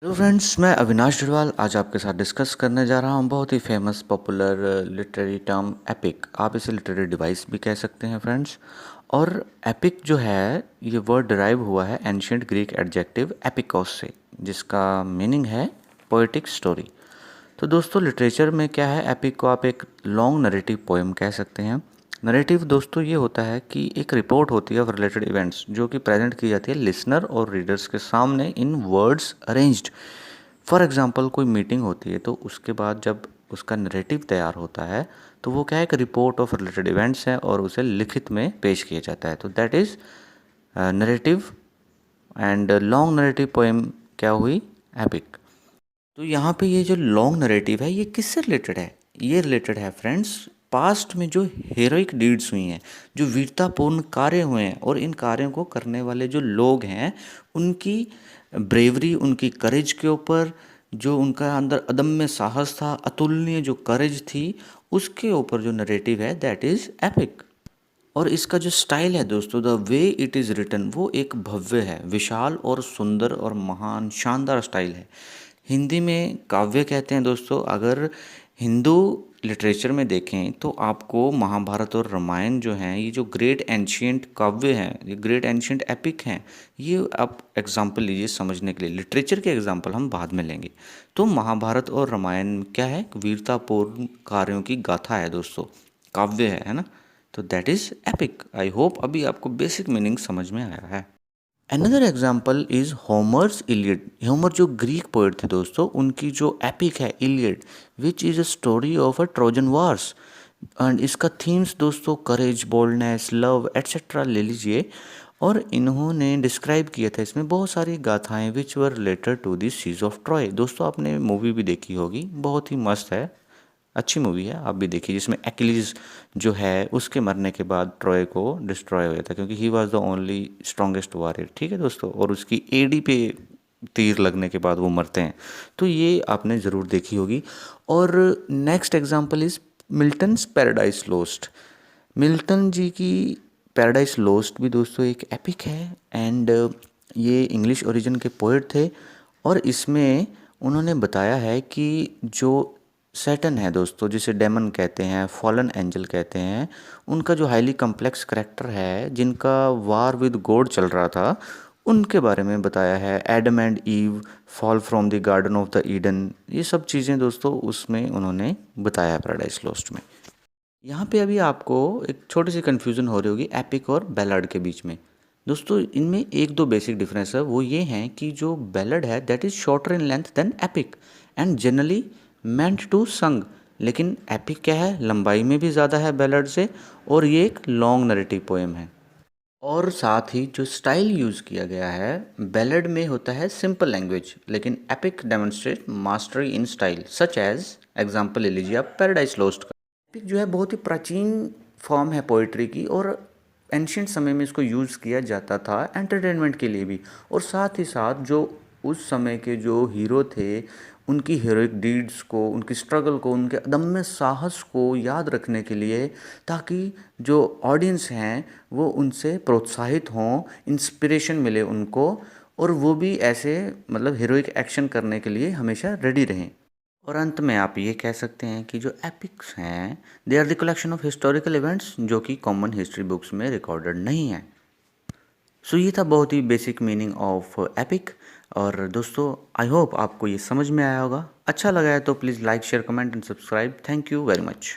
Hello friends, मैं अविनाश डरवाल आज आपके साथ डिस्कस करने जा रहा हूँ बहुत ही famous popular literary term epic. आप इसे लिटरेरी डिवाइस भी कह सकते हैं फ्रेंड्स। और एपिक जो है ये वर्ड डिराइव हुआ है एंशियंट ग्रीक एडजेक्टिव एपिकोस से, जिसका मीनिंग है पोएटिक स्टोरी। तो दोस्तों लिटरेचर में क्या है, एपिक को आप एक लॉन्ग नरेटिव पोएम कह सकते हैं। नरेटिव दोस्तों ये होता है कि एक रिपोर्ट होती है ऑफ रिलेटेड इवेंट्स जो कि प्रेजेंट की जाती है लिसनर और रीडर्स के सामने इन वर्ड्स अरेंज्ड। फॉर एग्जांपल कोई मीटिंग होती है तो उसके बाद जब उसका नरेटिव तैयार होता है तो वो क्या है, एक रिपोर्ट ऑफ रिलेटेड इवेंट्स है और उसे लिखित में पेश किया जाता है। तो that is narrative. And long narrative poem क्या हुई, एपिक। तो यहाँ पे ये जो लॉन्ग नरेटिव है ये किससे रिलेटेड है? ये रिलेटेड है फ्रेंड्स पास्ट में जो हीरोइक डीड्स हुई हैं, जो वीरतापूर्ण कार्य हुए हैं और इन कार्यों को करने वाले जो लोग हैं उनकी ब्रेवरी, उनकी करेज के ऊपर, जो उनका अंदर अदम्य साहस था, अतुलनीय जो करेज थी, उसके ऊपर जो नरेटिव है दैट इज़ एपिक। और इसका जो स्टाइल है दोस्तों, the way it is written, वो एक भव्य है, विशाल और सुंदर और महान शानदार स्टाइल है। हिंदी में काव्य कहते हैं दोस्तों। अगर हिंदू लिटरेचर में देखें तो आपको महाभारत और रामायण जो हैं, ये जो ग्रेट एंशियंट काव्य हैं, ये ग्रेट एंशियंट एपिक हैं, ये आप एग्जाम्पल लीजिए समझने के लिए। लिटरेचर के एग्जाम्पल हम बाद में लेंगे। तो महाभारत और रामायण क्या है, वीरतापूर्ण कार्यों की गाथा है दोस्तों, काव्य है ना। तो that is epic. I hope अभी आपको बेसिक मीनिंग समझ में आया है। Another example is होमर्स Iliad. Homer जो ग्रीक पोएट थे दोस्तों, उनकी जो एपिक है Iliad, which is a story of a Trojan wars. And इसका थीम्स दोस्तों करेज, बोल्डनेस, लव एट्सेट्रा ले लीजिए। और इन्होंने डिस्क्राइब किया था इसमें बहुत सारी गाथाएं which were related to the siege of Troy. दोस्तों आपने मूवी भी देखी होगी, बहुत ही मस्त है, अच्छी मूवी है, आप भी देखिए, जिसमें एक्लिस जो है उसके मरने के बाद ट्रॉय को डिस्ट्रॉय हो जाता है क्योंकि he was the only strongest warrior, ठीक है दोस्तों, और उसकी एडी पे तीर लगने के बाद वो मरते हैं। तो ये आपने ज़रूर देखी होगी। और next example is Milton's Paradise Lost. Milton ji की पैराडाइज लोस्ट भी दोस्तों एक एपिक है। एंड ये इंग्लिश ओरिजिन के पोएट थे और इसमें उन्होंने बताया है कि जो सैटन है दोस्तों, जिसे डेमन कहते हैं, फॉलन एंजल कहते हैं, उनका जो हाईली कम्प्लेक्स करेक्टर है, जिनका वार विद गॉड चल रहा था, उनके बारे में बताया है। Adam and ewe fall from the garden of the Eden, ये सब चीज़ें दोस्तों उसमें उन्होंने बताया है पैराडाइज लॉस्ट में। यहाँ पे अभी आपको एक छोटी सी कन्फ्यूज़न हो रही होगी एपिक और बैलड के बीच में। दोस्तों इनमें एक दो बेसिक डिफरेंस है, वो ये हैं कि जो बैलड है that is shorter in length than epic and generally meant to sung. लेकिन एपिक क्या है, लंबाई में भी ज़्यादा है बैलड से, और ये एक लॉन्ग नरेटिव पोएम है। और साथ ही जो स्टाइल यूज़ किया गया है, बैलड में होता है सिंपल लैंग्वेज, लेकिन epic demonstrate mastery in style, such as example ले लीजिए आप पैराडाइज लोस्ट। एपिक जो है बहुत ही प्राचीन फॉर्म है पोइट्री की, और एंशियंट समय में इसको यूज़ किया जाता था एंटरटेनमेंट के लिए भी। और साथ ही साथ जो उस समय के जो हीरो थे, उनकी हीरोइक डीड्स को, उनकी स्ट्रगल को, उनके अदम्य साहस को याद रखने के लिए, ताकि जो ऑडियंस हैं वो उनसे प्रोत्साहित हों, इंस्पिरेशन मिले उनको, और वो भी ऐसे मतलब हीरोइक एक्शन करने के लिए हमेशा रेडी रहें। और अंत में आप ये कह सकते हैं कि जो एपिक्स हैं they are the collection of historical events जो कि कॉमन हिस्ट्री बुक्स में रिकॉर्डेड नहीं है। सो ये था बहुत ही बेसिक मीनिंग ऑफ एपिक। और दोस्तों आई होप आपको ये समझ में आया होगा। अच्छा लगा है तो please like, share, comment and subscribe. Thank you very much.